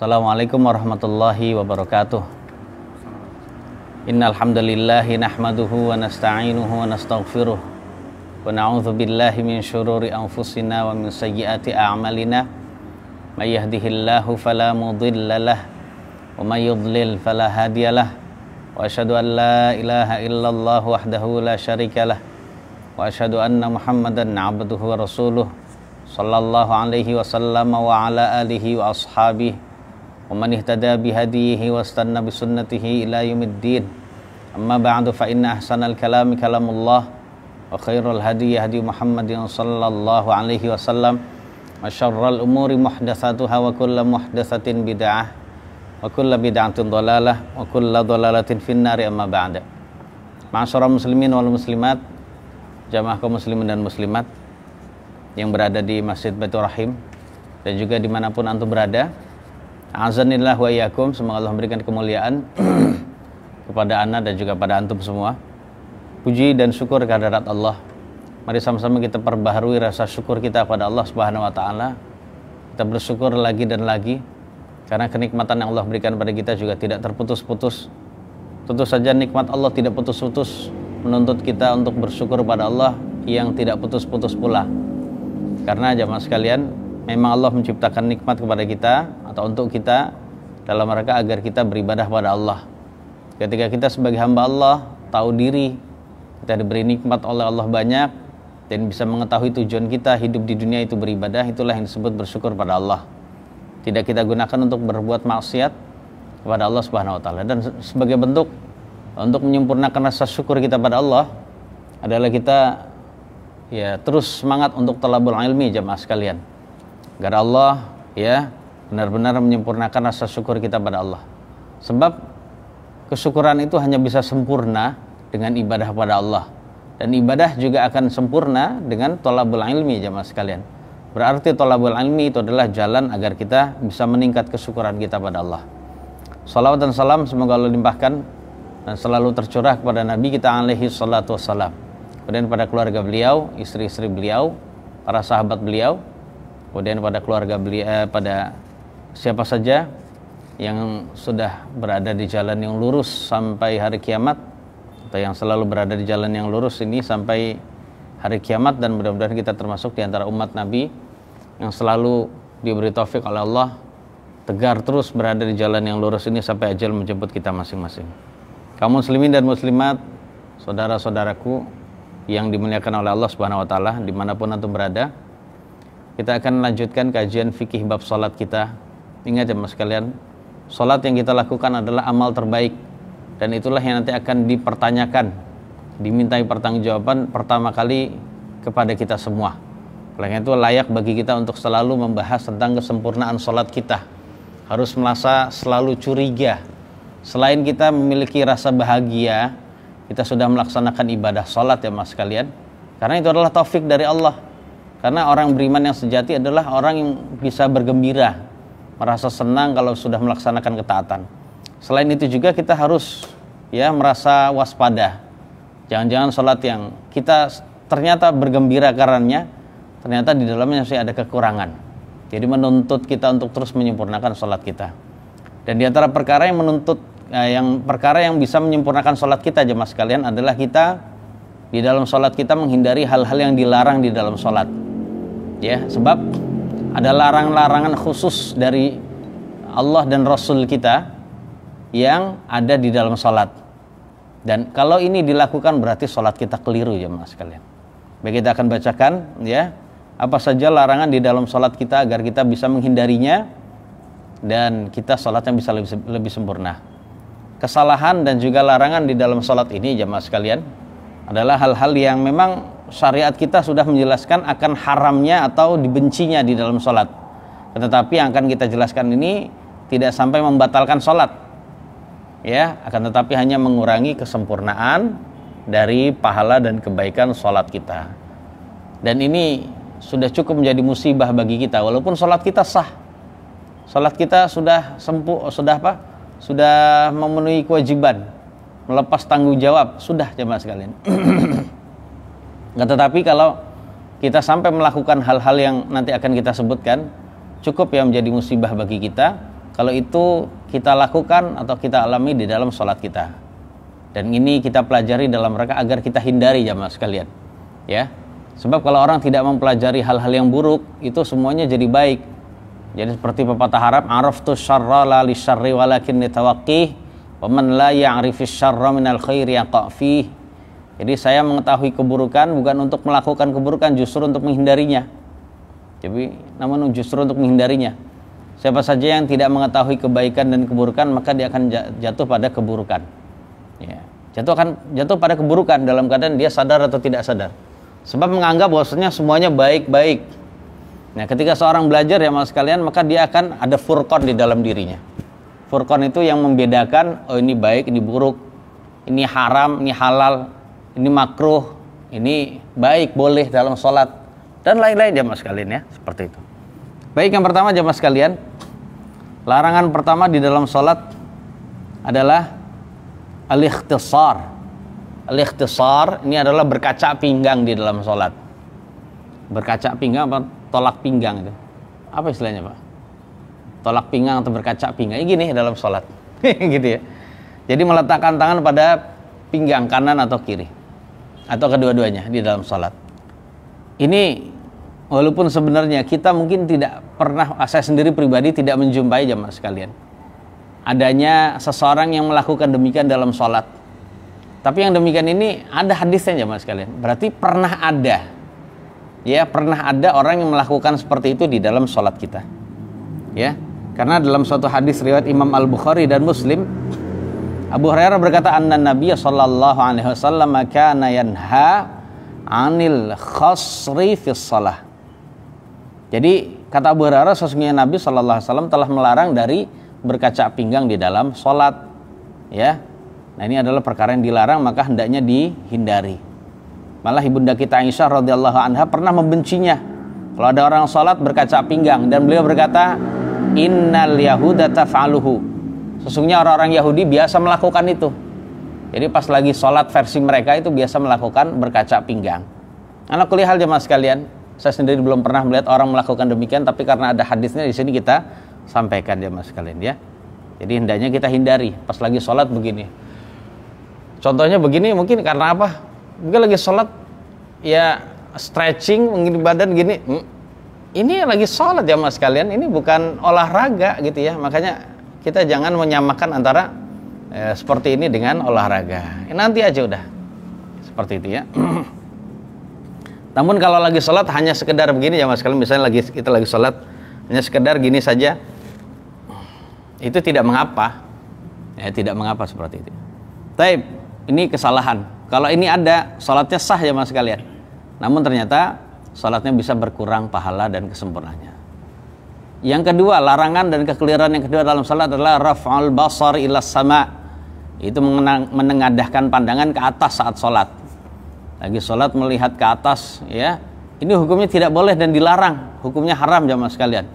Assalamualaikum warahmatullahi wabarakatuh. Innal hamdalillahi nahmaduhu wa nasta'inuhu wa nastaghfiruh wa na'udzu billahi min syururi anfusina wa min sayyiati a'malina. May yahdihillahu fala mudhillalah wa may yudlil fala hadiyalah. Wa asyhadu an la ilaha illallah wahdahu la syarikalah wa asyhadu anna Muhammadan 'abduhu wa rasuluh sallallahu alaihi wasallam wa ala alihi wa ashabihi wa man ihtada bihadihi wa istanna bisunnatihi ila yaumiddin. Amma ba'du, fa inna ahsanal kalami kalamullah wa khairul hadi hadi Muhammadin sallallahu alaihi wasallam wa syarrul umuri muhdatsatuha wa kullu muhdatsatin bid'ah wa kullu bid'atin dhalalah wa kullu dhalalatin finnari. Amma ba'da. Ma'asyiral muslimin wal muslimat, jamaah kaum muslimin dan muslimat yang berada di Masjid Baitur Rahim dan juga dimanapun antum berada, azanillah wa iyyakum, semoga Allah memberikan kemuliaan kepada ana dan juga pada antum semua. Puji dan syukur kehadirat Allah. Mari sama-sama kita perbaharui rasa syukur kita kepada Allah Subhanahu wa taala. Kita bersyukur lagi dan lagi karena kenikmatan yang Allah berikan pada kita juga tidak terputus-putus. Tentu saja nikmat Allah tidak putus-putus, menuntut kita untuk bersyukur pada Allah yang tidak putus-putus pula. Karena jamaah sekalian, memang Allah menciptakan nikmat kepada kita atau untuk kita dalam rangka agar kita beribadah pada Allah. Ketika kita sebagai hamba Allah tahu diri, kita diberi nikmat oleh Allah banyak dan bisa mengetahui tujuan kita hidup di dunia itu beribadah, itulah yang disebut bersyukur pada Allah. Tidak kita gunakan untuk berbuat maksiat kepada Allah Subhanahu wa taala. Dan sebagai bentuk untuk menyempurnakan rasa syukur kita pada Allah adalah kita terus semangat untuk talabul ilmi, jamaah sekalian. Agar Allah benar-benar menyempurnakan rasa syukur kita pada Allah. Sebab kesyukuran itu hanya bisa sempurna dengan ibadah pada Allah. Dan ibadah juga akan sempurna dengan talabul ilmi, jamaah sekalian. Berarti talabul ilmi itu adalah jalan agar kita bisa meningkat kesyukuran kita pada Allah. Salawat dan salam semoga Allah limpahkan dan selalu tercurah kepada Nabi kita alaihi salatu wassalam. Kemudian pada keluarga beliau, istri-istri beliau, para sahabat beliau, kemudian pada keluarga beliau, pada siapa saja yang sudah berada di jalan yang lurus sampai hari kiamat, atau yang selalu berada di jalan yang lurus ini sampai hari kiamat. Dan mudah-mudahan kita termasuk di antara umat Nabi yang selalu diberi taufik oleh Allah tegar terus berada di jalan yang lurus ini sampai ajal menjemput kita masing-masing. Kaum muslimin dan muslimat, saudara-saudaraku yang dimuliakan oleh Allah Subhanahu wa taala dimanapun antum berada, kita akan melanjutkan kajian fikih bab salat kita. Ingat jemaah sekalian, salat yang kita lakukan adalah amal terbaik dan itulah yang nanti akan dipertanyakan, dimintai pertanggungjawaban pertama kali kepada kita semua. Oleh itu layak bagi kita untuk selalu membahas tentang kesempurnaan salat kita. Harus merasa selalu curiga. Selain kita memiliki rasa bahagia kita sudah melaksanakan ibadah salat, ya mas sekalian, karena itu adalah taufik dari Allah. Karena orang beriman yang sejati adalah orang yang bisa bergembira, merasa senang kalau sudah melaksanakan ketaatan. Selain itu juga kita harus merasa waspada. Jangan-jangan salat yang kita ternyata bergembira karenanya, ternyata di dalamnya masih ada kekurangan. Jadi menuntut kita untuk terus menyempurnakan salat kita. Dan di antara perkara yang bisa menyempurnakan salat kita, jemaah sekalian, adalah kita di dalam salat kita menghindari hal-hal yang dilarang di dalam salat. Sebab ada larangan-larangan khusus dari Allah dan Rasul kita yang ada di dalam salat. Dan kalau ini dilakukan berarti salat kita keliru, jemaah sekalian. Baik, kita akan bacakan apa saja larangan di dalam salat kita agar kita bisa menghindarinya dan kita salatnya bisa lebih sempurna. Kesalahan dan juga larangan di dalam salat ini, jamaah sekalian, adalah hal-hal yang memang syariat kita sudah menjelaskan akan haramnya atau dibencinya di dalam salat. Tetapi yang akan kita jelaskan ini tidak sampai membatalkan salat, akan tetapi hanya mengurangi kesempurnaan dari pahala dan kebaikan salat kita. Dan ini sudah cukup menjadi musibah bagi kita, walaupun salat kita sah, salat kita sudah memenuhi kewajiban, melepas tanggung jawab, sudah, jemaah sekalian. Tetapi kalau kita sampai melakukan hal-hal yang nanti akan kita sebutkan, cukup menjadi musibah bagi kita kalau itu kita lakukan atau kita alami di dalam sholat kita. Dan ini kita pelajari dalam rangka agar kita hindari jamaah sekalian. Ya. Sebab kalau orang tidak mempelajari hal-hal yang buruk, itu semuanya jadi baik. Jadi seperti pepatah Arab, araftu syarra la li syarri walakin nitawaqqih, wa man la ya'rifis syarra minal khairi yaqa' fih. Jadi saya mengetahui keburukan bukan untuk melakukan keburukan, justru untuk menghindarinya. Jadi namun justru untuk menghindarinya. Siapa saja yang tidak mengetahui kebaikan dan keburukan, maka dia akan jatuh pada keburukan. Ya. Jatuh pada keburukan dalam keadaan dia sadar atau tidak sadar. Sebab menganggap bahwasanya semuanya baik-baik. Nah, ketika seorang belajar ya mas sekalian, maka dia akan ada furqan di dalam dirinya. Furqan itu yang membedakan, oh ini baik, ini buruk, ini haram, ini halal, ini makruh, ini baik, boleh dalam sholat, dan lain-lain jamaah sekalian ya, seperti itu. Baik, yang pertama jamaah sekalian, larangan pertama di dalam sholat adalah al-ikhtisar. Al-ikhtisar ini adalah berkaca pinggang di dalam sholat. Berkaca pinggang apa? Tolak pinggang itu. Apa istilahnya Pak? Tolak pinggang atau berkaca pinggang. Ini gini dalam sholat. Gitu ya. Jadi meletakkan tangan pada pinggang kanan atau kiri. Atau kedua-duanya di dalam sholat. Ini walaupun sebenarnya kita mungkin tidak pernah, saya sendiri pribadi tidak menjumpai jamaah sekalian, adanya seseorang yang melakukan demikian dalam sholat. Tapi yang demikian ini ada hadisnya jamaah sekalian. Berarti pernah ada. Ya, pernah ada orang yang melakukan seperti itu di dalam sholat kita. Ya, karena dalam suatu hadis riwayat Imam Al-Bukhari dan Muslim, Abu Hurairah berkata, anna Nabiya sallallahu alaihi wasallam kana yanha 'anil khasri fi shalah. Jadi kata Abu Hurairah, sesungguhnya Nabi sallallahu alaihi wasallam telah melarang dari berkaca pinggang di dalam sholat. Ya. Nah, ini adalah perkara yang dilarang, maka hendaknya dihindari. Malah ibunda kita Aisyah radhiyallahu anha pernah membencinya kalau ada orang sholat berkaca pinggang, dan beliau berkata, innal yahuda taf'aluhu. Sesungguhnya orang-orang Yahudi biasa melakukan itu. Jadi pas lagi sholat versi mereka itu biasa melakukan berkaca pinggang. Ala kulli hal jemaah sekalian, saya sendiri belum pernah melihat orang melakukan demikian, tapi karena ada hadisnya di sini kita sampaikan jemaah sekalian ya. Jadi hendaknya kita hindari pas lagi sholat begini. Contohnya begini, mungkin karena apa? Mungkin lagi sholat, ya stretching, mungkin badan gini. Ini lagi sholat jamaah sekalian, ini bukan olahraga gitu ya. Makanya kita jangan menyamakan antara seperti ini dengan olahraga. Nanti aja udah seperti itu ya. Namun kalau lagi sholat hanya sekedar begini jamaah sekalian, misalnya kita lagi sholat hanya sekedar gini saja, itu tidak mengapa. Ya, tidak mengapa seperti itu. Taib. Ini kesalahan. Kalau ini ada, sholatnya sah ya mas sekalian. Namun ternyata sholatnya bisa berkurang pahala dan kesempurnaannya. Yang kedua, larangan dan kekeliruan yang kedua dalam sholat adalah raf'al basar ilas sama. Itu menengadahkan pandangan ke atas saat sholat. Lagi sholat melihat ke atas, ya. Ini hukumnya tidak boleh dan dilarang. Hukumnya haram jamaah sekalian.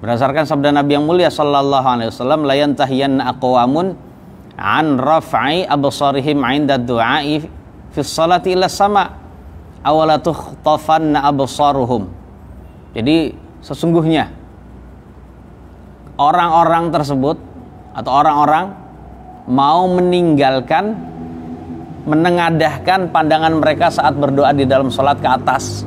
Berdasarkan sabda Nabi yang mulia sallallahu alaihi wasallam, la yantahiyanna aqwamun an raf'i absarihim 'inda du'a'i fi sholati ila sama awala tukhtafanna absaruhum. Jadi sesungguhnya orang-orang tersebut atau orang-orang mau menengadahkan pandangan mereka saat berdoa di dalam sholat ke atas,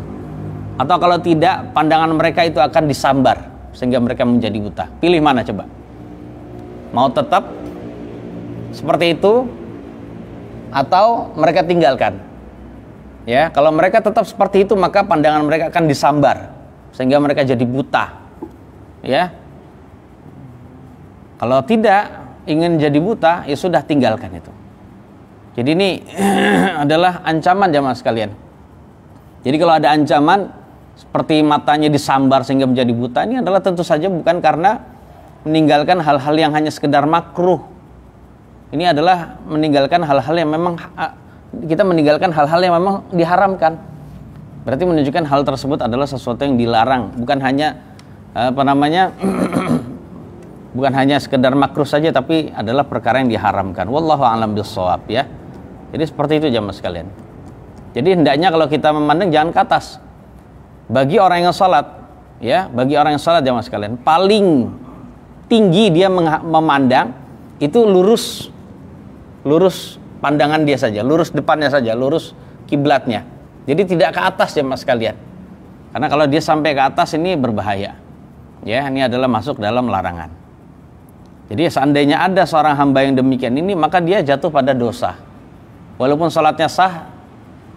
atau kalau tidak pandangan mereka itu akan disambar sehingga mereka menjadi buta. Pilih mana coba? Mau tetap seperti itu atau mereka tinggalkan? Ya, kalau mereka tetap seperti itu maka pandangan mereka akan disambar sehingga mereka jadi buta. Ya. Kalau tidak ingin jadi buta, ya sudah tinggalkan itu. Jadi ini adalah ancaman jamaah sekalian. Jadi kalau ada ancaman seperti matanya disambar sehingga menjadi buta, ini adalah tentu saja bukan karena meninggalkan hal-hal yang hanya sekedar makruh. Ini adalah meninggalkan hal-hal yang memang kita meninggalkan hal-hal yang memang diharamkan. Berarti menunjukkan hal tersebut adalah sesuatu yang dilarang, bukan hanya bukan hanya sekedar makruh saja, tapi adalah perkara yang diharamkan. Wallahu a'lam bishawab ya. Jadi seperti itu jamaah sekalian. Jadi hendaknya kalau kita memandang jangan ke atas. Bagi orang yang sholat, ya, bagi orang yang sholat jamaah sekalian, paling tinggi dia memandang, itu lurus pandangan dia saja, lurus depannya saja, lurus kiblatnya. Jadi tidak ke atas ya mas sekalian. Karena kalau dia sampai ke atas ini berbahaya. Ya, ini adalah masuk dalam larangan. Jadi seandainya ada seorang hamba yang demikian ini, maka dia jatuh pada dosa. Walaupun sholatnya sah,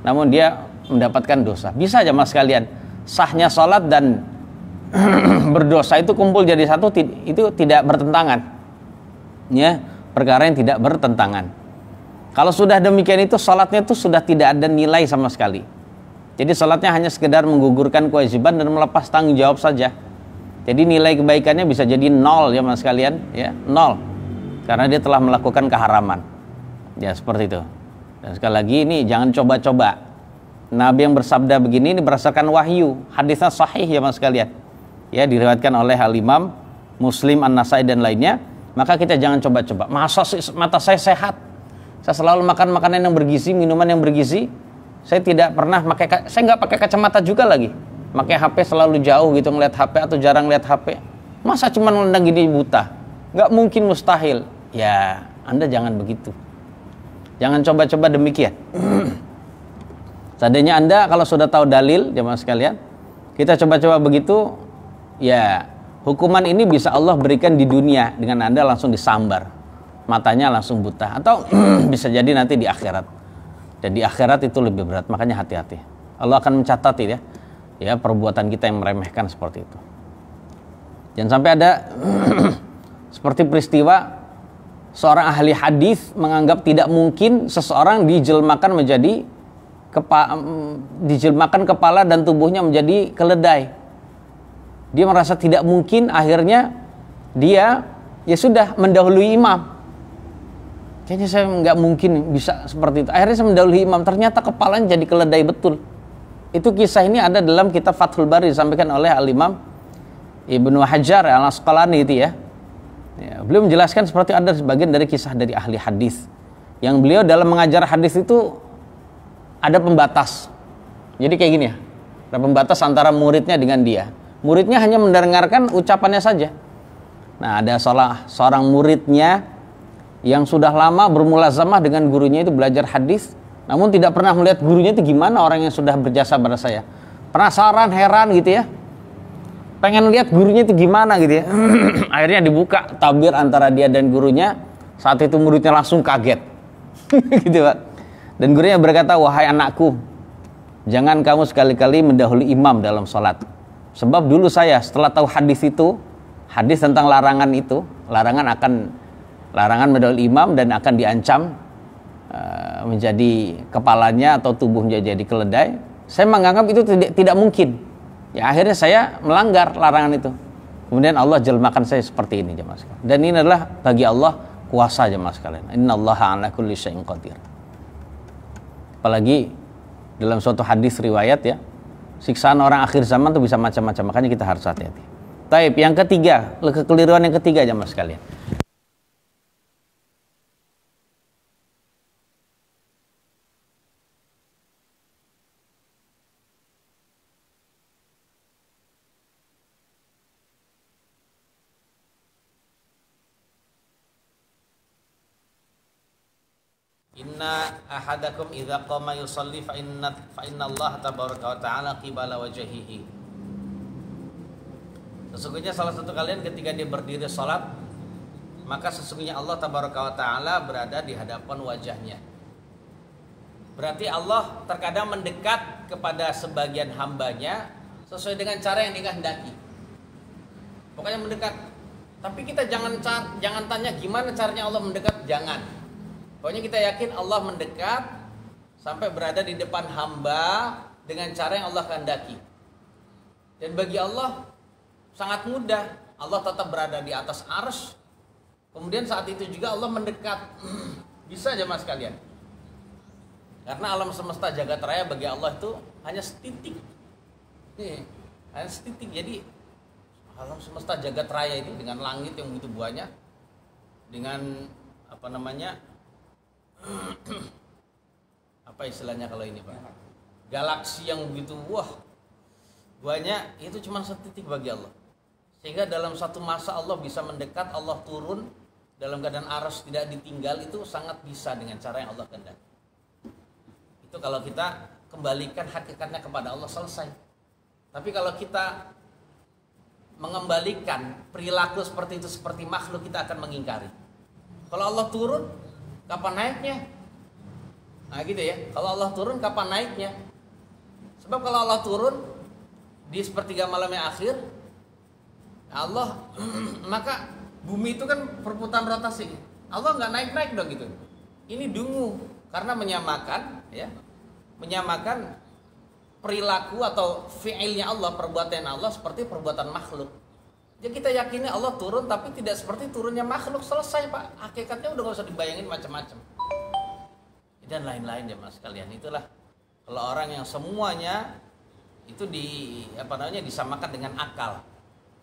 namun dia mendapatkan dosa. Bisa aja mas sekalian, sahnya sholat dan berdosa itu kumpul jadi satu, itu tidak bertentangan. Ya, perkara yang tidak bertentangan. Kalau sudah demikian itu sholatnya itu sudah tidak ada nilai sama sekali. Jadi sholatnya hanya sekedar menggugurkan kewajiban dan melepas tanggung jawab saja. Jadi nilai kebaikannya bisa jadi nol ya mas sekalian, ya nol, karena dia telah melakukan keharaman. Ya seperti itu. Dan sekali lagi ini jangan coba-coba. Nabi yang bersabda begini ini berdasarkan wahyu, hadisnya sahih ya mas sekalian. Ya diriwayatkan oleh Al-Imam Muslim, An-Nasai dan lainnya. Maka kita jangan coba-coba. Mata saya sehat, saya selalu makan makanan yang bergizi, minuman yang bergizi. Saya tidak pernah saya nggak pakai kacamata juga lagi. Pakai HP selalu jauh gitu ngeliat HP atau jarang lihat HP. Masa cuma ngelendang gini buta? Nggak mungkin, mustahil. Ya, Anda jangan begitu. Jangan coba-coba demikian. Seandainya Anda kalau sudah tahu dalil, jemaah sekalian, kita coba-coba begitu, ya hukuman ini bisa Allah berikan di dunia dengan Anda langsung disambar, matanya langsung buta, atau bisa jadi nanti di akhirat. Dan di akhirat itu lebih berat, makanya hati-hati. Allah akan mencatat ya perbuatan kita yang meremehkan seperti itu. Jangan sampai ada seperti peristiwa seorang ahli hadis menganggap tidak mungkin seseorang dijelmakan kepala dan tubuhnya menjadi keledai. Dia merasa tidak mungkin, akhirnya dia ya sudah mendahului imam. Kayaknya saya nggak mungkin bisa seperti itu. Akhirnya saya mendahului imam, ternyata kepalanya jadi keledai betul. Itu kisah ini ada dalam kitab Fathul Bari disampaikan oleh Al-Imam Ibnu Hajar Al-Asqalani itu ya. Beliau menjelaskan seperti ada sebagian dari kisah dari ahli hadis yang beliau dalam mengajar hadis itu ada pembatas. Jadi kayak gini ya, ada pembatas antara muridnya dengan dia. Muridnya hanya mendengarkan ucapannya saja. Nah, ada seorang muridnya yang sudah lama bermulazamah dengan gurunya itu belajar hadis, namun tidak pernah melihat gurunya itu gimana orang yang sudah berjasa pada saya. Penasaran, heran gitu ya. Pengen lihat gurunya itu gimana gitu ya. Akhirnya dibuka tabir antara dia dan gurunya. Saat itu muridnya langsung kaget. Gitu Pak. Dan gurunya berkata, "Wahai anakku, jangan kamu sekali-kali mendahului imam dalam sholat. Sebab dulu saya setelah tahu hadis itu, hadis tentang larangan itu, larangan mendahului imam dan akan diancam menjadi kepalanya atau tubuhnya jadi keledai, saya menganggap itu tidak mungkin. Ya akhirnya saya melanggar larangan itu. Kemudian Allah jelmakan saya seperti ini jemaah sekalian. Dan ini adalah bagi Allah kuasa jemaah sekalian. Innallaha ala kulli syai'in qadir. Apalagi dalam suatu hadis riwayat ya, siksaan orang akhir zaman itu bisa macam-macam. Makanya kita harus hati-hati. Taib, yang ketiga, kekeliruan yang ketiga jemaah sekalian. Inna ahadakum idza qama yusalli fa inna Allah tabaraka wa ta'ala qibala wajhihi. Sesungguhnya salah satu kalian ketika dia berdiri salat, maka sesungguhnya Allah tabaraka wa ta'ala berada di hadapan wajahnya. Berarti Allah terkadang mendekat kepada sebagian hambanya sesuai dengan cara yang dikehendaki. Pokoknya mendekat. Tapi kita jangan tanya gimana caranya Allah mendekat, jangan. Pokoknya kita yakin Allah mendekat sampai berada di depan hamba dengan cara yang Allah kehendaki. Dan bagi Allah sangat mudah. Allah tetap berada di atas arsy. Kemudian saat itu juga Allah mendekat. Bisa aja mas kalian. Karena alam semesta jagat raya bagi Allah itu hanya setitik. Hanya setitik. Jadi alam semesta jagat raya itu dengan langit yang begitu banyak, dengan apa istilahnya kalau ini Pak, galaksi yang begitu banyak, itu cuma setitik bagi Allah. Sehingga dalam satu masa Allah bisa mendekat, Allah turun dalam keadaan arsy tidak ditinggal, itu sangat bisa dengan cara yang Allah kehendaki. Itu kalau kita kembalikan hakikatnya kepada Allah, selesai. Tapi kalau kita mengembalikan perilaku seperti itu seperti makhluk, kita akan mengingkari. Kalau Allah turun, kapan naiknya? Nah gitu ya. Kalau Allah turun, kapan naiknya? Sebab kalau Allah turun di sepertiga malam yang akhir, Allah maka bumi itu kan perputaran rotasi. Allah nggak naik-naik dong gitu. Ini dungu karena menyamakan ya, menyamakan perilaku atau fi'ilnya Allah, perbuatan Allah seperti perbuatan makhluk. Jadi kita yakini Allah turun tapi tidak seperti turunnya makhluk, selesai Pak. Hakikatnya udah gak usah dibayangin macam-macam. Dan lain-lain ya Mas kalian. Itulah kalau orang yang semuanya itu disamakan dengan akal.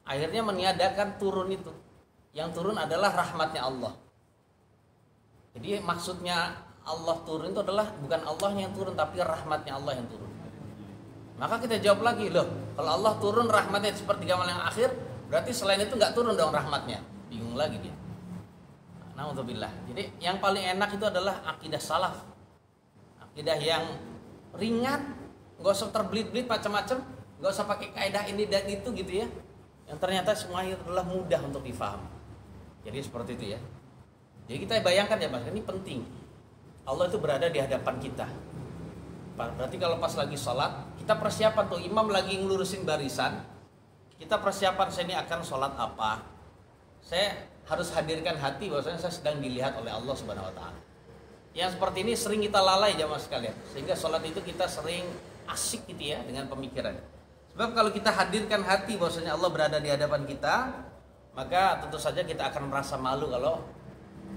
Akhirnya meniadakan turun itu. Yang turun adalah rahmatnya Allah. Jadi maksudnya Allah turun itu adalah bukan Allah yang turun tapi rahmatnya Allah yang turun. Maka kita jawab lagi, loh kalau Allah turun rahmatnya seperti malam yang akhir, berarti selain itu nggak turun dong rahmatnya. Bingung lagi dia. Na'udzubillah. Jadi yang paling enak itu adalah akidah salaf. Akidah yang ringan, nggak usah terbelit-belit macam-macam, nggak usah pakai kaidah ini dan itu gitu ya. Yang ternyata semuanya adalah mudah untuk difaham. Jadi seperti itu ya. Jadi kita bayangkan ya Mas, ini penting. Allah itu berada di hadapan kita. Berarti kalau pas lagi sholat, kita persiapan tuh, imam lagi ngelurusin barisan, kita persiapan saya ini akan sholat apa. Saya harus hadirkan hati bahwasanya saya sedang dilihat oleh Allah Subhanahu Wa Taala. Yang seperti ini sering kita lalai jamaah sekalian, sehingga sholat itu kita sering asik gitu ya dengan pemikiran. Sebab kalau kita hadirkan hati bahwasanya Allah berada di hadapan kita, maka tentu saja kita akan merasa malu kalau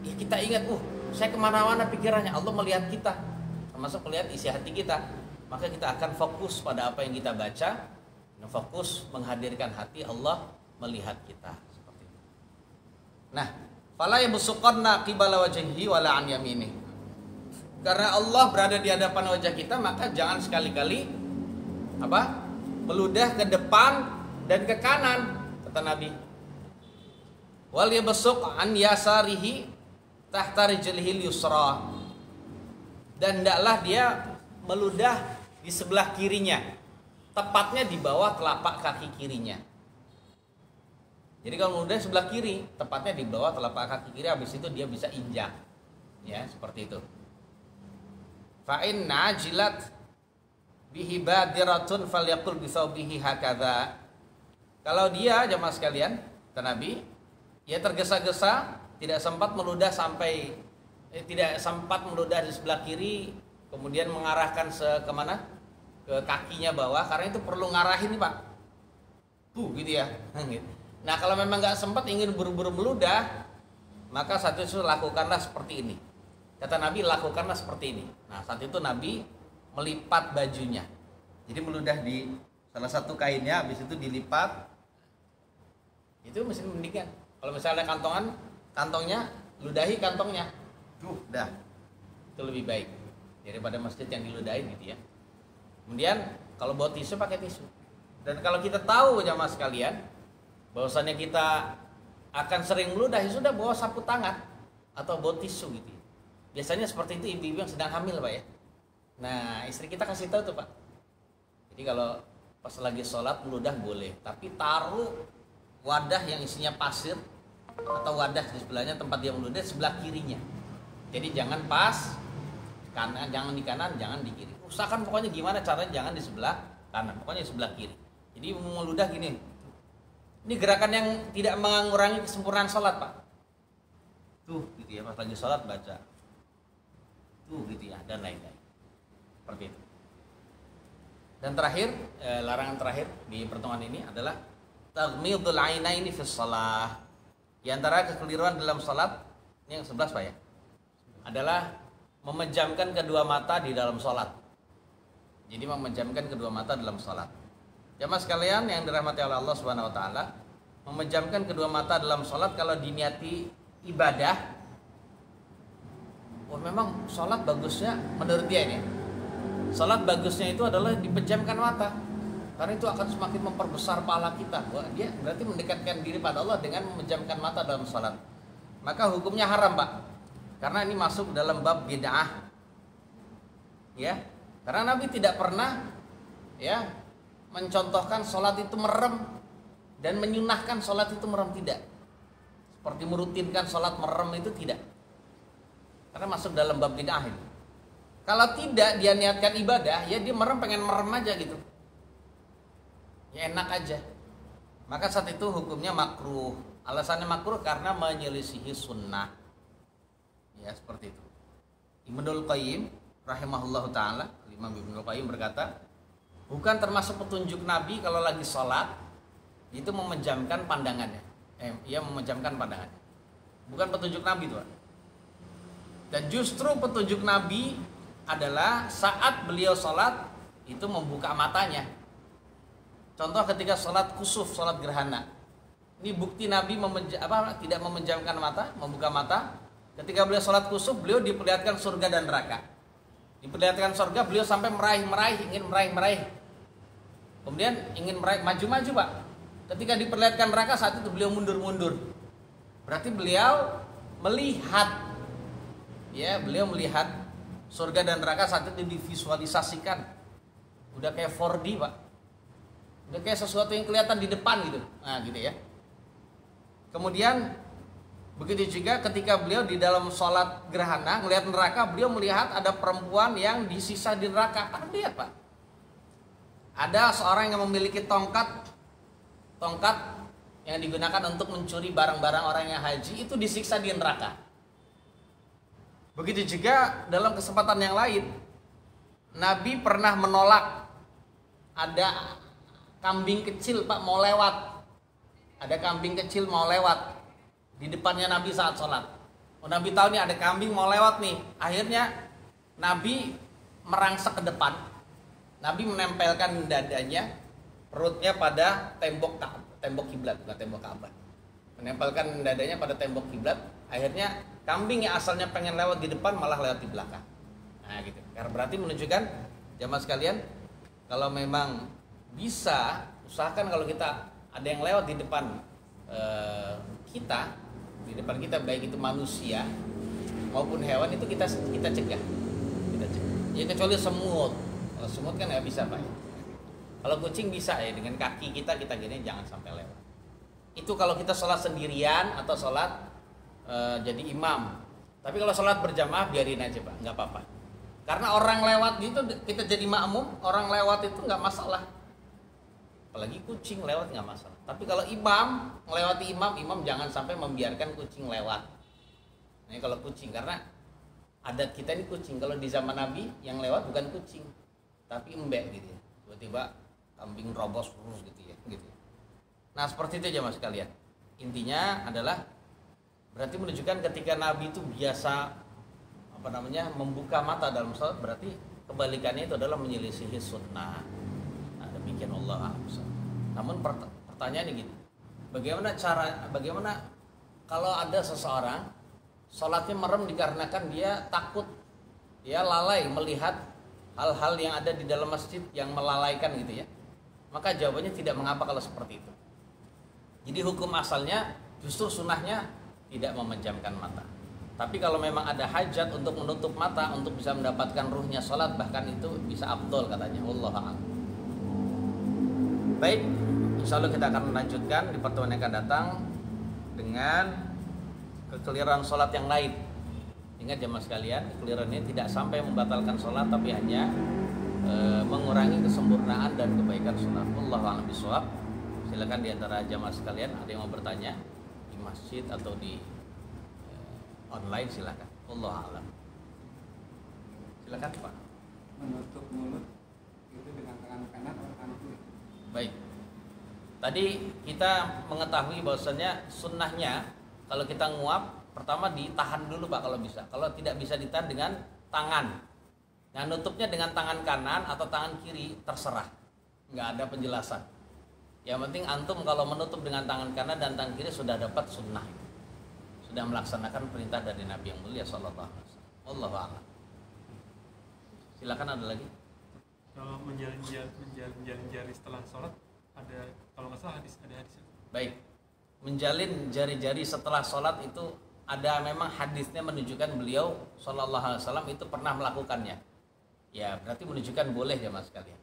ya kita ingat, saya kemana-mana pikirannya, Allah melihat kita, termasuk melihat isi hati kita. Maka kita akan fokus pada apa yang kita baca, dan fokus menghadirkan hati Allah melihat kita. Seperti itu. Nah, fala yabsuqanna qibala wajhihi wala an yamini. Karena Allah berada di hadapan wajah kita, maka jangan sekali-kali meludah ke depan dan ke kanan, kata Nabi. Wal yabsuq an yasarihi tahta rijlihil yusra. Dan hendaklah dia meludah di sebelah kirinya, tepatnya di bawah telapak kaki kirinya. Jadi kalau meludah sebelah kiri, tepatnya di bawah telapak kaki kiri, habis itu dia bisa injak. Ya, seperti itu. Fa in najilat bihi badiratun falyaqul bi thawbihi hakadha. Kalau dia jemaah sekalian, kata Nabi, ya tergesa-gesa, tidak sempat meludah di sebelah kiri, kemudian mengarahkan kemana? Ke kakinya bawah, karena itu perlu ngarahin nih Pak. Gitu ya. Nah kalau memang nggak sempat ingin buru-buru meludah, maka saat itu lakukanlah seperti ini. Kata Nabi, lakukanlah seperti ini. Nah saat itu Nabi melipat bajunya. Jadi meludah di salah satu kainnya, habis itu dilipat. Itu mesti mendingan. Kalau misalnya kantongnya, ludahi kantongnya. Dah. Itu lebih baik daripada masjid yang diludahin gitu ya. Kemudian kalau bawa tisu, pakai tisu. Dan kalau kita tahu jamaah sekalian bahwasannya kita akan sering meludah, ya sudah bawa sapu tangan atau bawa tisu gitu. Biasanya seperti itu ibu-ibu yang sedang hamil Pak ya. Nah istri kita kasih tahu tuh Pak. Jadi kalau pas lagi sholat meludah boleh, tapi taruh wadah yang isinya pasir atau wadah di sebelahnya tempat dia meludah sebelah kirinya. Jadi jangan pas kanan, jangan di kanan, jangan di kiri. Usahakan pokoknya gimana caranya jangan di sebelah kanan, pokoknya di sebelah kiri. Jadi meludah gini. Ini gerakan yang tidak mengurangi kesempurnaan sholat Pak. Tuh gitu ya, pas lagi sholat baca. Tuh gitu ya, dan lain-lain. Seperti itu. Dan terakhir, larangan terakhir di pertemuan ini adalah taghmidul ainaini fi shalah. Di antara kekeliruan dalam salat, ini yang 11 Pak ya, adalah memejamkan kedua mata di dalam salat. Jadi memejamkan kedua mata dalam salat. Jamaah sekalian yang dirahmati oleh Allah Subhanahu wa taala, memejamkan kedua mata dalam salat kalau diniati ibadah, memang salat bagusnya menurut dia ini. Salat bagusnya itu adalah dipejamkan mata. Karena itu akan semakin memperbesar pahala kita. Wah, dia berarti mendekatkan diri pada Allah dengan memejamkan mata dalam salat. Maka hukumnya haram, Pak. Karena ini masuk dalam bab bid'ah. Ya. Karena Nabi tidak pernah ya mencontohkan salat itu merem dan menyunahkan salat itu merem, tidak. Seperti merutinkan salat merem itu tidak. Karena masuk dalam bab bid'ah ini. Kalau tidak dia niatkan ibadah, ya dia merem, pengen merem aja gitu. Ya enak aja. Maka saat itu hukumnya makruh. Alasannya makruh karena menyelisihi sunnah. Ya seperti itu. Ibnul Qayyim rahimahullahu taala, Imam Ibnul Qayyim berkata, bukan termasuk petunjuk Nabi kalau lagi sholat itu memejamkan pandangannya. Ia memejamkan pandangannya. Bukan petunjuk Nabi, Tuhan. Dan justru petunjuk Nabi adalah saat beliau sholat itu membuka matanya. Contoh ketika sholat kusuf, sholat gerhana. Ini bukti Nabi tidak memejamkan mata, membuka mata. Ketika beliau sholat kusuf, beliau diperlihatkan surga dan neraka. Diperlihatkan surga, beliau sampai ingin meraih. Kemudian ingin maju-maju, Pak. Ketika diperlihatkan neraka, saat itu beliau mundur-mundur. Berarti beliau melihat, ya beliau melihat surga dan neraka saat itu divisualisasikan. Udah kayak 4D, Pak. Udah kayak sesuatu yang kelihatan di depan gitu. Nah gitu ya. Kemudian begitu juga ketika beliau di dalam sholat gerhana melihat neraka, beliau melihat ada perempuan yang disisa di neraka. Kan lihat, Pak. Ada seorang yang memiliki tongkat yang digunakan untuk mencuri barang-barang orang yang haji, itu disiksa di neraka. Begitu juga dalam kesempatan yang lain, Nabi pernah menolak ada kambing kecil, Pak, mau lewat. Ada kambing kecil mau lewat di depannya Nabi saat sholat. Nabi tahu nih ada kambing mau lewat nih. Akhirnya Nabi merangsek ke depan. Nabi menempelkan dadanya, perutnya pada tembok kiblat, bukan tembok Ka'bah. Menempelkan dadanya pada tembok kiblat. Akhirnya kambing yang asalnya pengen lewat di depan malah lewat di belakang. Nah gitu. Karena berarti menunjukkan jamaah sekalian, kalau memang bisa, usahakan kalau kita ada yang lewat di depan kita, baik itu manusia maupun hewan, itu kita cegah. Ya kecuali semut. Kalau semut kan nggak bisa, Pak. Kalau kucing bisa ya, dengan kaki kita gini, jangan sampai lewat. Itu kalau kita sholat sendirian atau sholat jadi imam. Tapi kalau sholat berjamaah biarin aja, Pak, nggak apa-apa. Karena orang lewat itu kita jadi makmum, orang lewat itu nggak masalah. Apalagi kucing lewat nggak masalah. Tapi kalau imam melewati imam jangan sampai membiarkan kucing lewat. Nah, kalau kucing, karena adat kita ini kucing. Kalau di zaman Nabi yang lewat bukan kucing, tapi embek gitu ya. Tiba-tiba kambing robos terus gitu ya. Nah seperti itu aja mas sekalian. Intinya adalah berarti menunjukkan ketika Nabi itu biasa membuka mata dalam salat, berarti kebalikannya itu adalah menyelisihi sunnah. Nah, demikian Allah a'lam. Namun pertanyaannya gini, bagaimana kalau ada seseorang salatnya merem dikarenakan dia takut, dia lalai melihat hal-hal yang ada di dalam masjid yang melalaikan gitu ya, maka jawabannya tidak mengapa kalau seperti itu. Jadi hukum asalnya justru sunnahnya tidak memejamkan mata. Tapi kalau memang ada hajat untuk menutup mata untuk bisa mendapatkan ruhnya sholat, bahkan itu bisa afdol katanya. Wallahu a'lam. Baik, insya Allah kita akan melanjutkan di pertemuan yang akan datang dengan kekeliruan sholat yang lain. Ingat jemaah sekalian, kekeliruan ini tidak sampai membatalkan sholat, tapi hanya mengurangi kesempurnaan dan kebaikan sholat. Wallahu a'lam bishawab. Silakan di antara jemaah sekalian ada yang mau bertanya di masjid atau di online, silakan. Allah alam. Silakan Pak. Menutup mulut itu dengan tangan kanan atau tangan kiri? Baik. Tadi kita mengetahui bahwasanya sunnahnya kalau kita nguap pertama ditahan dulu Pak kalau bisa. Kalau tidak bisa ditahan dengan tangan. Nah nutupnya dengan tangan kanan atau tangan kiri terserah. Nggak ada penjelasan. Yang penting antum kalau menutup dengan tangan kanan dan tangan kiri sudah dapat sunnah. Sudah melaksanakan perintah dari Nabi yang mulia sallallahu alaihi wasallam. Wallahu a'lam. Silakan ada lagi. Kalau menjalin jari setelah sholat ada, kalau nggak salah ada hadis. Baik, menjalin jari-jari setelah sholat itu ada memang hadisnya menunjukkan beliau Shallallahu Alaihi Wasallam itu pernah melakukannya. Ya berarti menunjukkan boleh ya mas sekalian,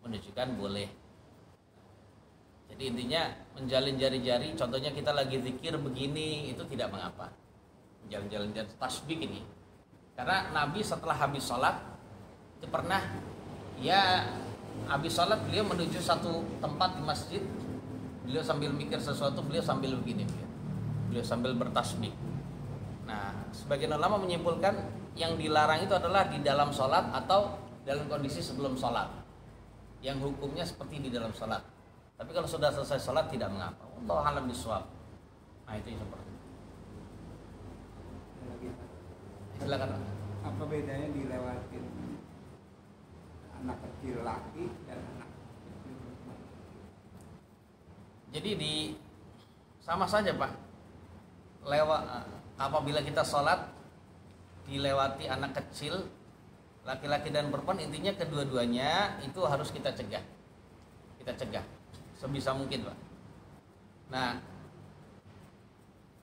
menunjukkan boleh. Jadi intinya menjalin jari-jari, contohnya kita lagi zikir begini itu tidak mengapa. Menjalin jari tasbih ini, karena Nabi setelah habis sholat itu pernah ya habis sholat beliau menuju satu tempat di masjid, beliau sambil mikir sesuatu, beliau sambil begini, beliau sambil bertasbih. Nah, sebagian ulama menyimpulkan yang dilarang itu adalah di dalam sholat atau dalam kondisi sebelum sholat, yang hukumnya seperti di dalam sholat. Tapi kalau sudah selesai sholat tidak mengapa. Wallahu a'lam bishawab. Nah itu yang seperti itu. Silakan. Apa bedanya dilewatin anak kecil laki dan anak kecil perempuan? Jadi sama saja Pak. Apabila kita sholat dilewati anak kecil, laki-laki dan perempuan, intinya kedua-duanya itu harus kita cegah. Kita cegah sebisa mungkin Pak. Nah,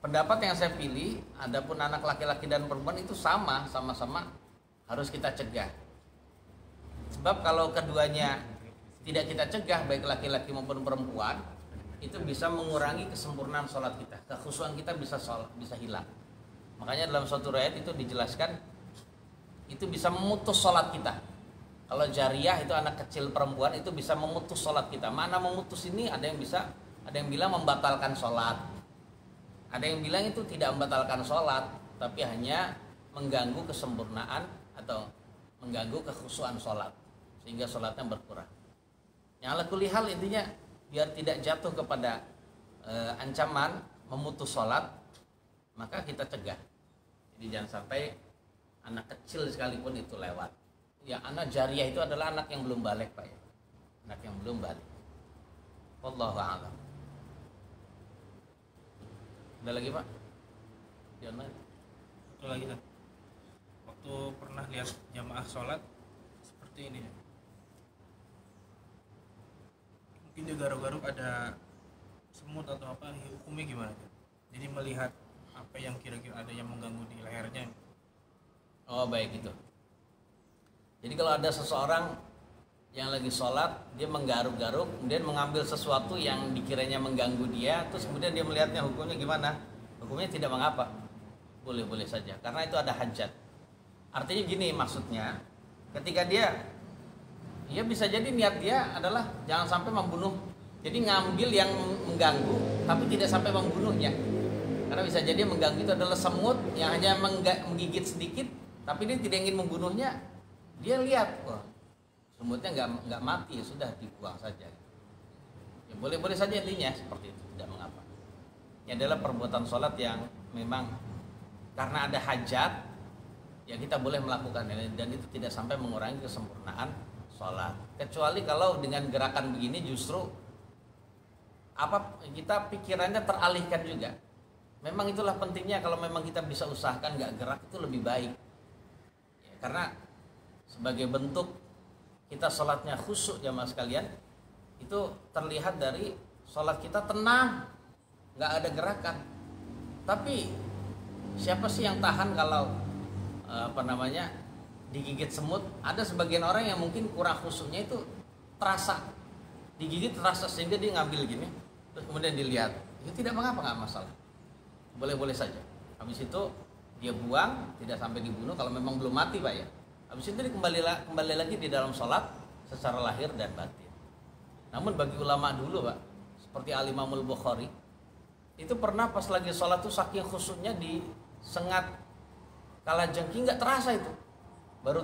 pendapat yang saya pilih, adapun anak laki-laki dan perempuan itu sama-sama harus kita cegah. Sebab kalau keduanya tidak kita cegah, baik laki-laki maupun perempuan, itu bisa mengurangi kesempurnaan sholat kita, kekhusyuan kita bisa hilang. Makanya dalam suatu riwayat itu dijelaskan itu bisa memutus sholat kita. Kalau jariyah itu anak kecil perempuan itu bisa memutus sholat kita. Mana memutus ini ada yang bilang membatalkan sholat, ada yang bilang itu tidak membatalkan sholat, tapi hanya mengganggu kesempurnaan atau mengganggu kekhusyuan sholat sehingga sholatnya berkurang. Yang ala kulli hal intinya biar tidak jatuh kepada ancaman memutus sholat, maka kita cegah. Jadi jangan sampai anak kecil sekalipun itu lewat. Ya, anak jariyah itu adalah anak yang belum balik Pak ya. Anak yang belum balik. Wallahu a'lam. Ada lagi Pak? Jangan. Satu lagi kan. Waktu pernah lihat jamaah sholat seperti ini. Mungkin di garuk-garuk ada semut atau apa, hukumnya gimana? Jadi melihat apa yang kira-kira ada yang mengganggu di lehernya. Oh baik itu. Jadi kalau ada seseorang yang lagi sholat, dia menggaruk-garuk, kemudian mengambil sesuatu yang dikiranya mengganggu dia, terus kemudian dia melihatnya, hukumnya gimana? Hukumnya tidak mengapa, boleh-boleh saja, karena itu ada hajat. Artinya gini maksudnya, ketika dia bisa jadi niat dia adalah jangan sampai membunuh, jadi ngambil yang mengganggu, tapi tidak sampai membunuhnya. Karena bisa jadi mengganggu itu adalah semut yang hanya menggigit sedikit, tapi dia tidak ingin membunuhnya. Dia lihat, wah semutnya nggak mati, ya sudah dibuang saja. Ya boleh-boleh saja intinya seperti itu, tidak mengapa. Ini adalah perbuatan sholat yang memang karena ada hajat, ya kita boleh melakukan ini, dan itu tidak sampai mengurangi kesempurnaan sholat. Kecuali kalau dengan gerakan begini justru kita pikirannya teralihkan juga. Memang itulah pentingnya kalau memang kita bisa usahakan nggak gerak itu lebih baik. Ya, karena sebagai bentuk kita sholatnya khusyuk jamaah sekalian, itu terlihat dari sholat kita tenang, nggak ada gerakan. Tapi siapa sih yang tahan kalau digigit semut? Ada sebagian orang yang mungkin kurang khusyuknya itu terasa, digigit terasa sehingga dia ngambil gini, terus kemudian dilihat, itu tidak mengapa, nggak masalah, boleh-boleh saja. Habis itu dia buang, tidak sampai dibunuh kalau memang belum mati Pak ya. Habis itu dia kembali lagi di dalam sholat secara lahir dan batin. Namun bagi ulama dulu Pak, seperti Al-Imamul Bukhari, itu pernah pas lagi sholat tuh saking khusyuknya disengat kalajengking, nggak terasa itu. Baru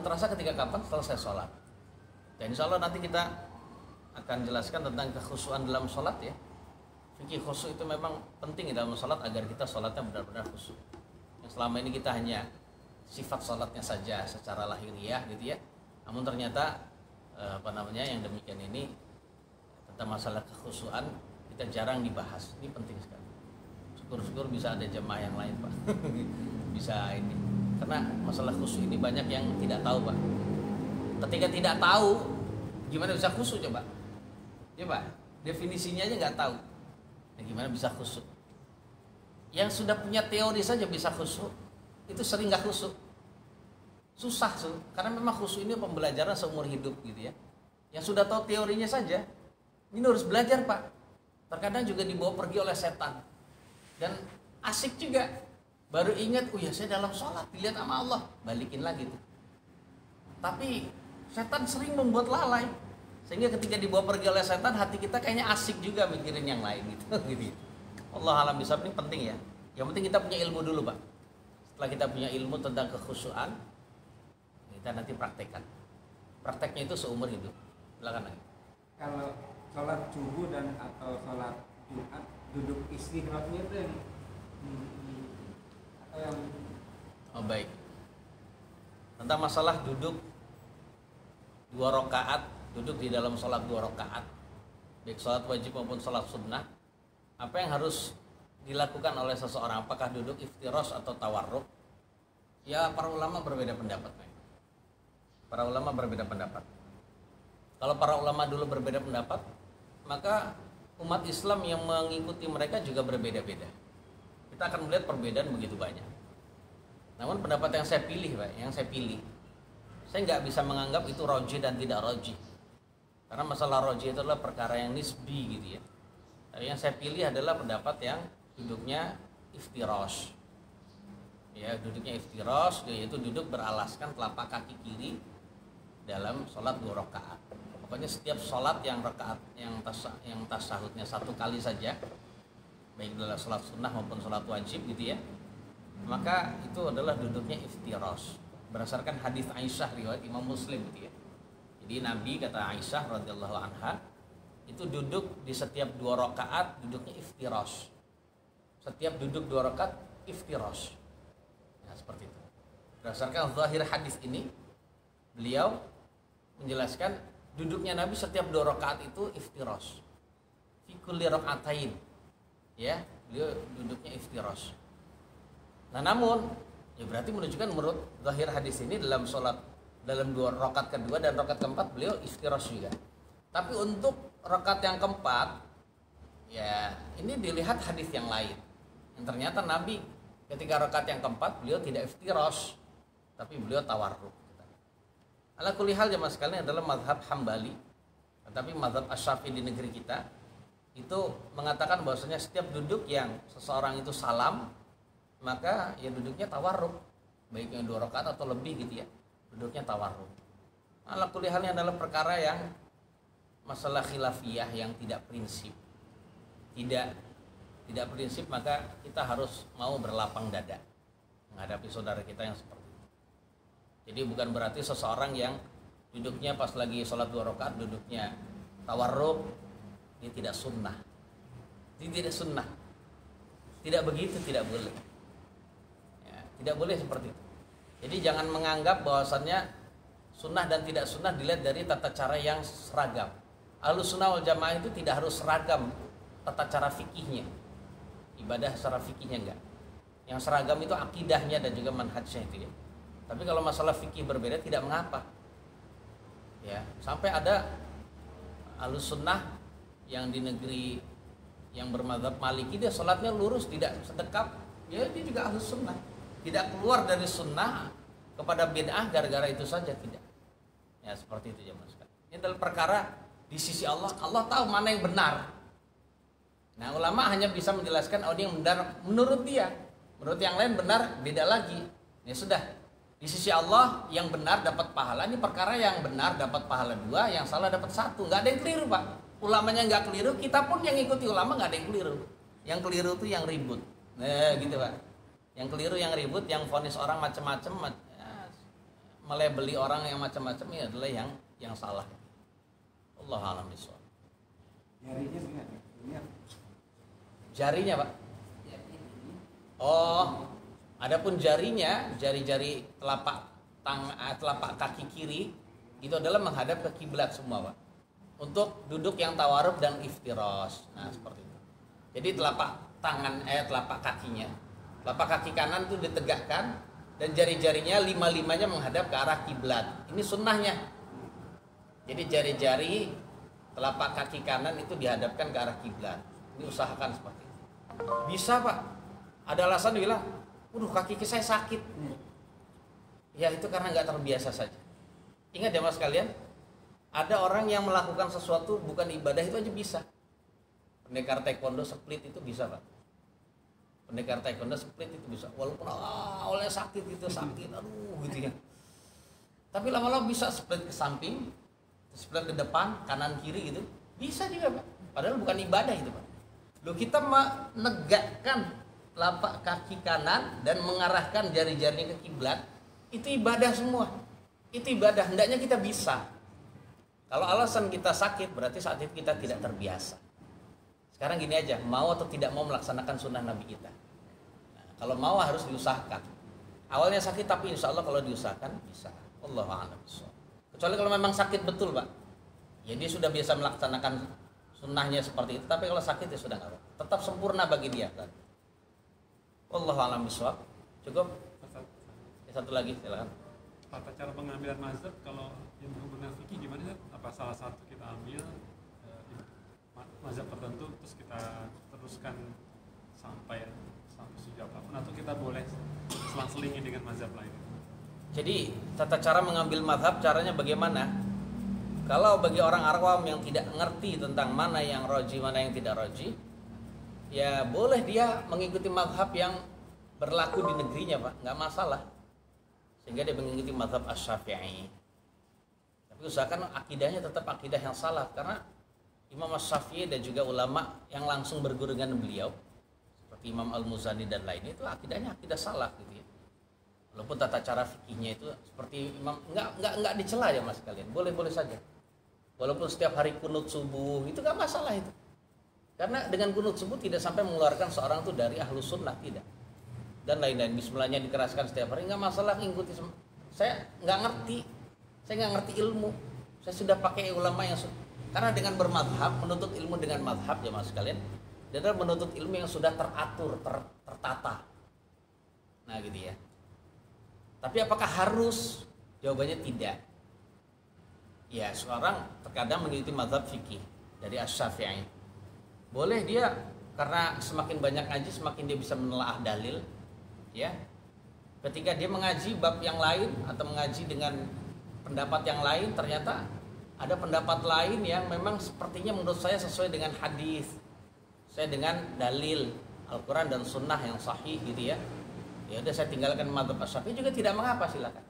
terasa ketika kapan? Selesai sholat. Dan insya Allah nanti kita akan jelaskan tentang kekhusyuan dalam sholat ya. Fikih khusyuk itu memang penting dalam sholat agar kita sholatnya benar-benar khusyuk. Yang selama ini kita hanya sifat sholatnya saja secara lahiriah gitu ya. Namun ternyata yang demikian ini tentang masalah kekhusyuan kita jarang dibahas. Ini penting sekali. Syukur-syukur bisa ada jemaah yang lain Pak. Bisa ini. Karena masalah khusyuk ini banyak yang tidak tahu Pak. Ketika tidak tahu, gimana bisa khusyuk coba? Ya Pak, definisinya aja nggak tahu. Nah, gimana bisa khusyuk? Yang sudah punya teori saja bisa khusyuk, itu sering nggak khusyuk. Susah, karena memang khusyuk ini pembelajaran seumur hidup gitu ya. Yang sudah tahu teorinya saja, ini harus belajar Pak. Terkadang juga dibawa pergi oleh setan. Dan asik juga. Baru ingat, oh ya saya dalam sholat, dilihat sama Allah, balikin lagi tuh. Tapi setan sering membuat lalai. Sehingga ketika dibawa pergi oleh setan, hati kita kayaknya asik juga mikirin yang lain gitu. Allah alam bisawab, ini penting ya. Yang penting kita punya ilmu dulu Pak. Setelah kita punya ilmu tentang kekhusyuan, kita nanti praktekkan. Prakteknya itu seumur hidup. Silakan lagi. Kalau sholat subuh dan atau sholat Jumat, duduk istirahatnya itu yang atau yang Oh baik. Tentang masalah duduk 2 rakaat, duduk di dalam sholat 2 rakaat, baik sholat wajib maupun sholat sunnah, apa yang harus dilakukan oleh seseorang? Apakah duduk iftirosh atau tawarruk? Ya para ulama berbeda pendapat. Para ulama berbeda pendapat. Kalau para ulama dulu berbeda pendapat, maka umat Islam yang mengikuti mereka juga berbeda-beda. Kita akan melihat perbedaan begitu banyak. Namun pendapat yang saya pilih Pak, saya nggak bisa menganggap itu roji dan tidak roji. Karena masalah roji itu adalah perkara yang nisbi gitu ya. Tapi yang saya pilih adalah pendapat yang duduknya iftirosh. Ya, duduknya iftirosh, yaitu duduk beralaskan telapak kaki kiri dalam sholat 2 rakaat. Pokoknya setiap sholat yang rakaat yang tasahudnya 1 kali saja, baik dalam sholat sunnah maupun sholat wajib gitu ya, maka itu adalah duduknya iftirosh berdasarkan hadis Aisyah riwayat Imam Muslim gitu ya. Jadi Nabi kata Aisyah radhiyallahu anha itu duduk di setiap 2 rakaat duduknya iftirosh. Setiap duduk 2 rakaat iftirosh. Nah, seperti itu. Berdasarkan zahir hadis ini, beliau menjelaskan duduknya Nabi setiap 2 rakaat itu iftirosh. Fi kulli rakaatain. Ya, beliau duduknya iftirosh. Nah, namun ya berarti menunjukkan menurut zahir hadis ini dalam 2 rakaat kedua dan rakaat keempat beliau iftirosh juga. Tapi untuk rakaat yang keempat, ya ini dilihat hadis yang lain. Yang ternyata Nabi ketika rakaat yang keempat beliau tidak iftirosh, tapi beliau tawarruk. Ala kulli hal jemaah sekalian adalah mazhab Hambali, tetapi mazhab Asy-Syafi'i di negeri kita itu mengatakan bahwasanya setiap duduk yang seseorang itu salam, maka ya duduknya tawarruk, baik yang 2 rakaat atau lebih gitu ya, duduknya tawarruk. Ala kulli halnya adalah perkara yang masalah khilafiyah yang tidak prinsip. Tidak prinsip, maka kita harus mau berlapang dada menghadapi saudara kita yang seperti itu. Jadi bukan berarti seseorang yang duduknya pas lagi sholat 2 rakaat duduknya tawarruk, dia tidak sunnah. Dia tidak sunnah. Tidak begitu, tidak boleh. Ya, tidak boleh seperti itu. Jadi jangan menganggap bahwasannya sunnah dan tidak sunnah dilihat dari tata cara yang seragam. Ahlus sunnah wal jamaah itu tidak harus seragam tata cara fikihnya, ibadah secara fikihnya enggak. Yang seragam itu akidahnya dan juga manhajnya itu ya. Tapi kalau masalah fikih berbeda tidak mengapa. Ya, sampai ada ahlus sunnah yang di negeri yang bermadzhab Maliki, dia sholatnya lurus, tidak sedekap, ya dia juga ahlus sunnah. Tidak keluar dari sunnah kepada bid'ah gara-gara itu saja, tidak. Ya seperti itu ya Mas. Ini adalah perkara di sisi Allah, Allah tahu mana yang benar. Nah ulama hanya bisa menjelaskan oh ini yang benar menurut dia, menurut yang lain benar beda lagi. Ya sudah, di sisi Allah yang benar dapat pahala, ini perkara yang benar dapat pahala 2, yang salah dapat 1. Nggak ada yang keliru Pak. Ulamanya nggak keliru, kita pun yang ikuti ulama nggak ada yang keliru. Yang keliru itu yang ribut. Nah gitu Pak. Yang keliru yang ribut, yang vonis orang macam-macam, ya, melebeli orang yang macam-macam, ini adalah yang salah. Allah alam bisawab. jarinya gimana? Jarinya Pak. Oh, adapun jarinya, jari-jari telapak kaki kiri itu adalah menghadap ke kiblat semua Pak. Untuk duduk yang tawarruk dan iftirosh. Nah seperti itu. Jadi telapak kakinya, telapak kaki kanan itu ditegakkan dan jari-jarinya 5-5-nya menghadap ke arah kiblat. Ini sunnahnya. Jadi jari-jari telapak kaki kanan itu dihadapkan ke arah kiblat. Ini usahakan seperti itu. Bisa Pak. Ada alasan dia bilang, waduh kaki saya sakit. Ya itu karena nggak terbiasa saja. Ingat ya mas kalian, ada orang yang melakukan sesuatu bukan ibadah itu aja bisa. Pendekar taekwondo split itu bisa Pak. Pendekar taekwondo split itu bisa. Walaupun awalnya sakit gitu, aduh gitu ya. Tapi lama-lama bisa split ke samping, split ke depan, kanan kiri gitu. Bisa juga Pak. Padahal bukan ibadah itu Pak. Loh kita menegakkan telapak kaki kanan dan mengarahkan jari-jarinya ke kiblat, itu ibadah semua. Itu ibadah, hendaknya kita bisa. Kalau alasan kita sakit berarti saat itu kita tidak terbiasa. Sekarang gini aja, mau atau tidak mau melaksanakan sunnah Nabi kita. Nah, kalau mau harus diusahakan. Awalnya sakit tapi insya Allah kalau diusahakan bisa. Allahu a'lam bishawab. Kecuali kalau memang sakit betul Pak, ya dia sudah biasa melaksanakan sunnahnya seperti itu. Tapi kalau sakit ya sudah nggak apa. Tetap sempurna bagi dia kan. Wallahu a'lam bishawab. Cukup? Satu lagi silakan. Tata cara pengambilan mazhab kalau yang berhubungan fikih gimana? Apa salah satu kita ambil mazhab tertentu terus kita teruskan sampai sejauh apapun, atau kita boleh selang-selingi dengan mazhab lain? Jadi tata cara mengambil mazhab caranya bagaimana? Kalau bagi orang awam yang tidak mengerti tentang mana yang roji, mana yang tidak roji, ya boleh dia mengikuti mazhab yang berlaku di negerinya Pak, nggak masalah. Sehingga dia mengikuti mazhab Asy-Syafi'i. Tapi usahakan akidahnya tetap akidah yang salah, karena Imam Asy-Syafi'i dan juga ulama yang langsung berguru dengan beliau seperti Imam Al-Muzani dan lainnya itu akidahnya akidah salah gitu ya. Walaupun tata cara fikihnya itu seperti Imam nggak dicela ya Mas kalian, boleh-boleh saja. Walaupun setiap hari kunut subuh itu nggak masalah itu. Karena dengan kunut subuh tidak sampai mengeluarkan seorang itu dari ahlus sunnah, tidak. Dan lain-lain, bismillahnya dikeraskan setiap hari nggak masalah, ngikuti. Saya nggak ngerti ilmu. Saya sudah pakai ulama yang karena dengan bermadhab, menuntut ilmu dengan madhab ya mas sekalian, dan menuntut ilmu yang sudah teratur, tertata. Nah gitu ya. Tapi apakah harus? Jawabannya tidak. Ya seorang terkadang mengikuti madhab fikih dari Asy-Syafi'i. Boleh dia, karena semakin banyak ngaji semakin dia bisa menelaah dalil. Ya, ketika dia mengaji bab yang lain atau mengaji dengan pendapat yang lain, ternyata ada pendapat lain yang memang sepertinya menurut saya sesuai dengan hadis, saya dengan dalil Al-Quran dan Sunnah yang sahih gitu ya. Ya udah saya tinggalkan mazhab Asy-Syafi'i juga tidak mengapa, silakan.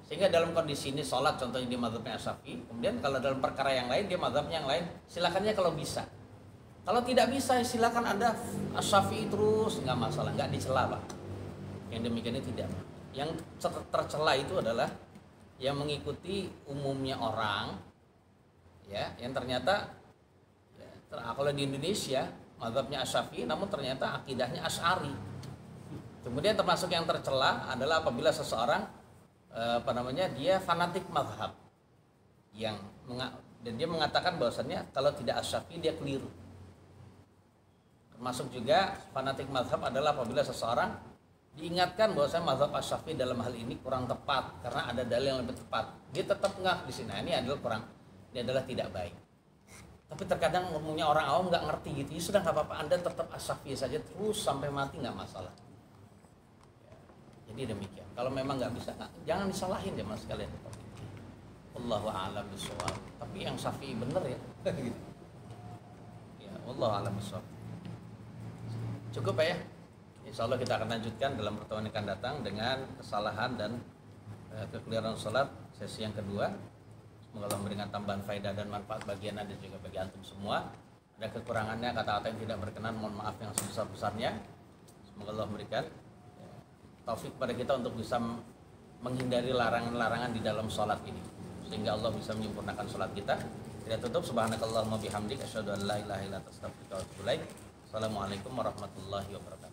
Sehingga dalam kondisi ini sholat contohnya di mazhabnya Asy-Syafi'i, kemudian kalau dalam perkara yang lain dia mazhabnya yang lain, silakannya kalau bisa. Kalau tidak bisa silakan Anda Asy-Syafi'i terus, nggak masalah, nggak dicela Pak. Yang demikian itu tidak. Yang tercela itu adalah yang mengikuti umumnya orang, ya, yang ternyata ya, kalau di Indonesia mazhabnya Asy-Syafi'i, namun ternyata akidahnya Asy'ari. Kemudian termasuk yang tercela adalah apabila seseorang dia fanatik mazhab, dan dia mengatakan bahwasannya kalau tidak Asy-Syafi'i dia keliru. Termasuk juga fanatik mazhab adalah apabila seseorang diingatkan bahwasanya mazhab Asy-Syafi'i dalam hal ini kurang tepat karena ada dalil yang lebih tepat, dia tetap ngah di sini. Nah, ini adalah tidak baik. Tapi terkadang umumnya orang awam nggak ngerti gitu, ya sudah nggak apa-apa, Anda tetap Asy-Syafi'i saja terus sampai mati nggak masalah. Jadi demikian. Kalau memang nggak bisa, jangan disalahin ya mas kalian. Allahu a'lam bishawab. Tapi yang Syafi'i bener ya. Gitu. Ya, Allahu a'lam bishawab. Cukup ya. Insya Allah kita akan lanjutkan dalam pertemuan yang akan datang dengan kesalahan dan kekeliruan sholat sesi yang kedua. Semoga Allah memberikan tambahan faedah dan manfaat bagi Anda dan juga bagi antum semua. Ada kekurangannya, kata-kata yang tidak berkenan, mohon maaf yang sebesar-besarnya. Semoga Allah memberikan taufik pada kita untuk bisa menghindari larangan-larangan di dalam sholat ini, sehingga Allah bisa menyempurnakan sholat kita. Kita tutup, subhanakallahumma bihamdik, asyhadu an la ilaha illa anta astaghfiruka wa atubu ilaik. Assalamualaikum warahmatullahi wabarakatuh.